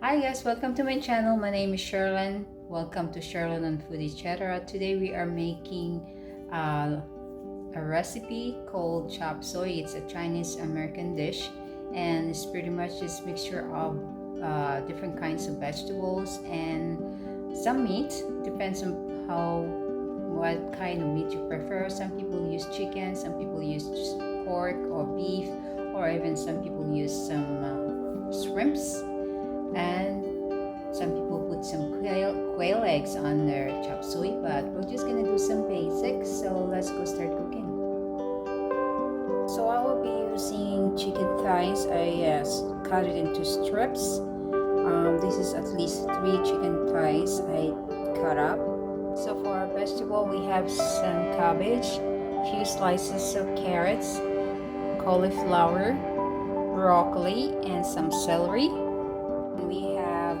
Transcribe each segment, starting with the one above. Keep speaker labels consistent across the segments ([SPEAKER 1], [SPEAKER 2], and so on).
[SPEAKER 1] Hi guys, welcome to my channel. My name is Sherlyn. Welcome to Sherlyn on Food Etc. Today we are making a recipe called chop suey. It's a Chinese American dish and it's pretty much this mixture of different kinds of vegetables and some meat. Depends on what kind of meat you prefer. Some people use chicken, some people use pork or beef, or even some people use some shrimps, and some people put some quail eggs on their chop suey. But we're just gonna do some basics, so let's go start cooking. So I will be using chicken thighs. I cut it into strips. This is at least 3 chicken thighs I cut up. So for our vegetable, we have some cabbage, a few slices of carrots, cauliflower, broccoli, and some celery. We have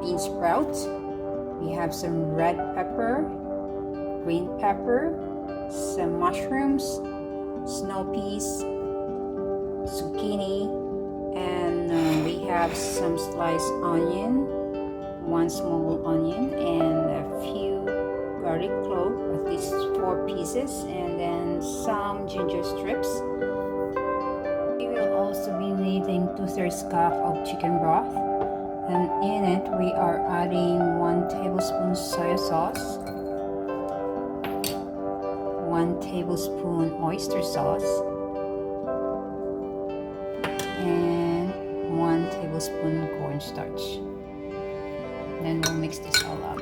[SPEAKER 1] bean sprouts. We have some red pepper, green pepper, some mushrooms, snow peas, zucchini, and we have some sliced onion, 1 small onion, and a few garlic clove, at least 4 pieces, and then some ginger strips. We will also be needing 2/3 cup of chicken broth, and in it we are adding 1 tablespoon soy sauce, 1 tablespoon oyster sauce, and 1 tablespoon cornstarch. Then we'll mix this all up.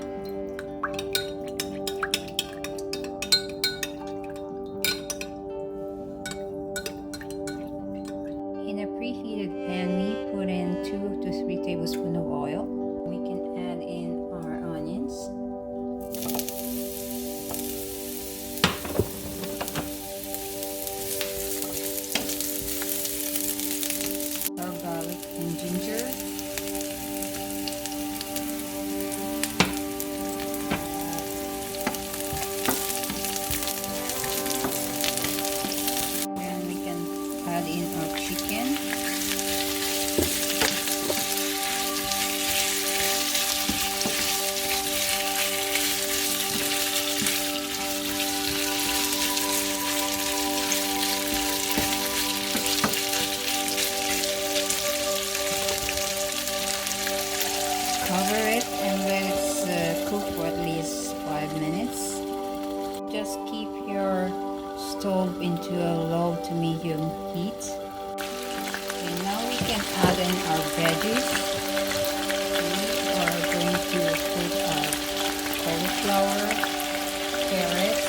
[SPEAKER 1] In a preheated pan, we put in 2 to 3 tablespoons of oil. We can add in our onions, our garlic and ginger, and we can add in our chicken. Cover it and let it cook for at least 5 minutes. Just keep your stove into a low to medium heat. Okay, now we can add in our veggies. We are going to put our cauliflower, carrots,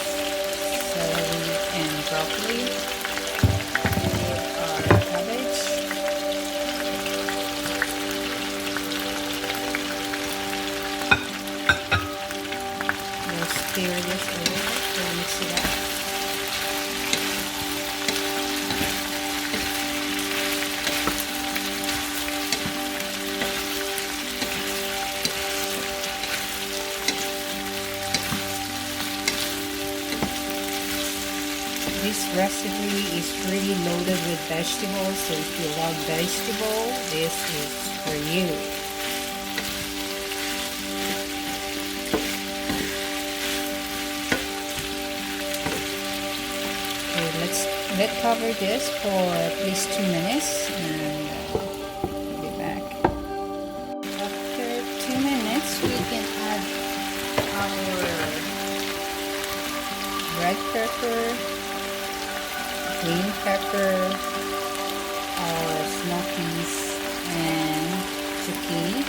[SPEAKER 1] celery, and broccoli. Our cabbage. We'll stir this a little bit to mix it up. This recipe is really loaded with vegetables, so if you love vegetable, this is for you. Let's cover this for at least 2 minutes, and I'll be back. After 2 minutes, we can add our red pepper, green pepper, our snow peas, and zucchini.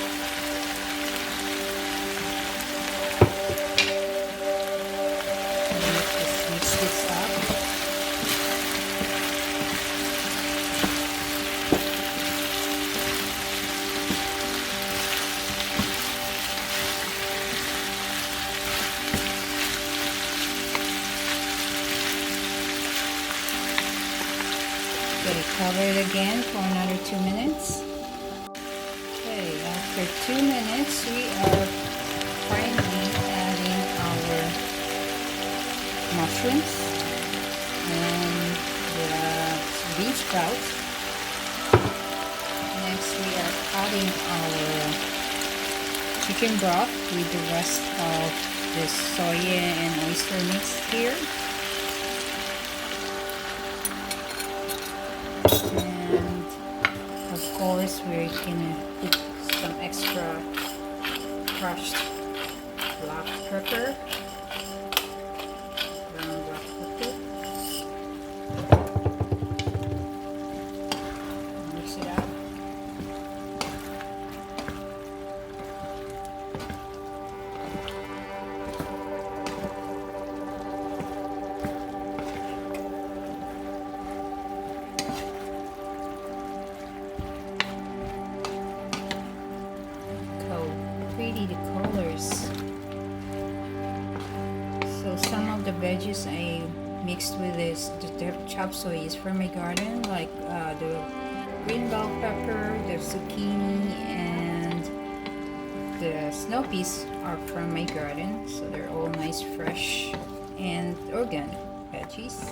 [SPEAKER 1] Just mix this up. Okay, cover it again for another 2 minutes. Okay, after 2 minutes, we are finally adding our mushrooms and the bean sprouts. next we are adding our chicken broth with the rest of this soy and oyster mix here. And of course we're gonna put some extra crushed black pepper, brown black pepper. Mix it up. Pretty the colors. So some of the veggies I mixed with this, the chop suey is from my garden, like the green bell pepper, the zucchini, and the snow peas are from my garden, so they're all nice, fresh, and organic veggies.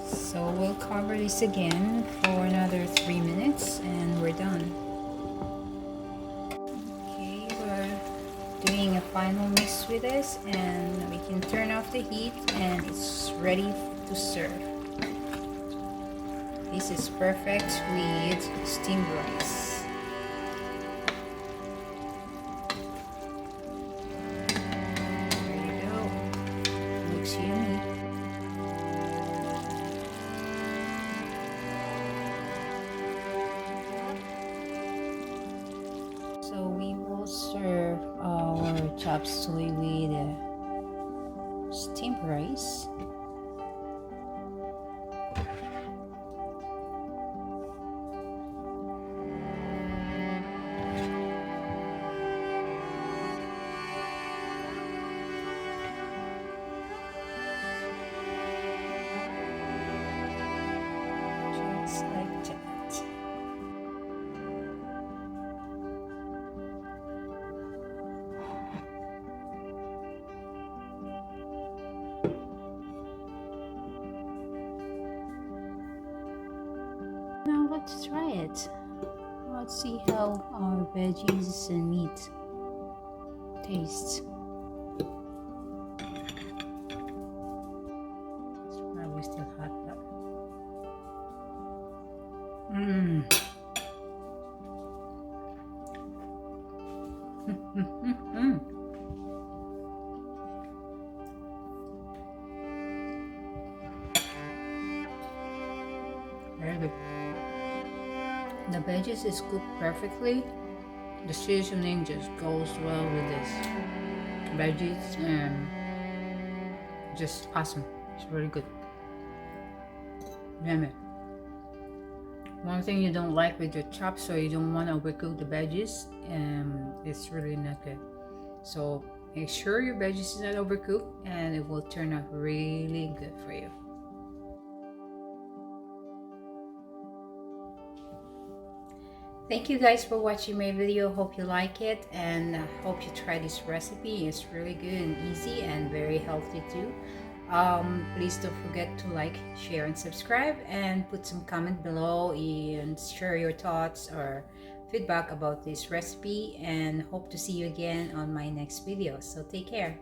[SPEAKER 1] So we'll cover this again for another 3 minutes and we're done. Doing a final mix with this, and we can turn off the heat and it's ready to serve. This is perfect with steamed rice. There you go. Looks yummy. So we will serve our chop suey with steamed rice. Just like that. Now let's try it. Let's see how our veggies and meat tastes. It's probably still hot, but very good. The veggies is cooked perfectly. The seasoning just goes well with this veggies and just awesome. It's really good. Yummy. One thing you don't like with your chop, so you don't want to overcook the veggies, and it's really not good. So make sure your veggies is not overcooked, and it will turn out really good for you. Thank you guys for watching my video. Hope you like it, and hope you try this recipe. It's really good and easy and very healthy too. Please don't forget to like, share, and subscribe, and put some comment below and share your thoughts or feedback about this recipe, and hope to see you again on my next video. So take care.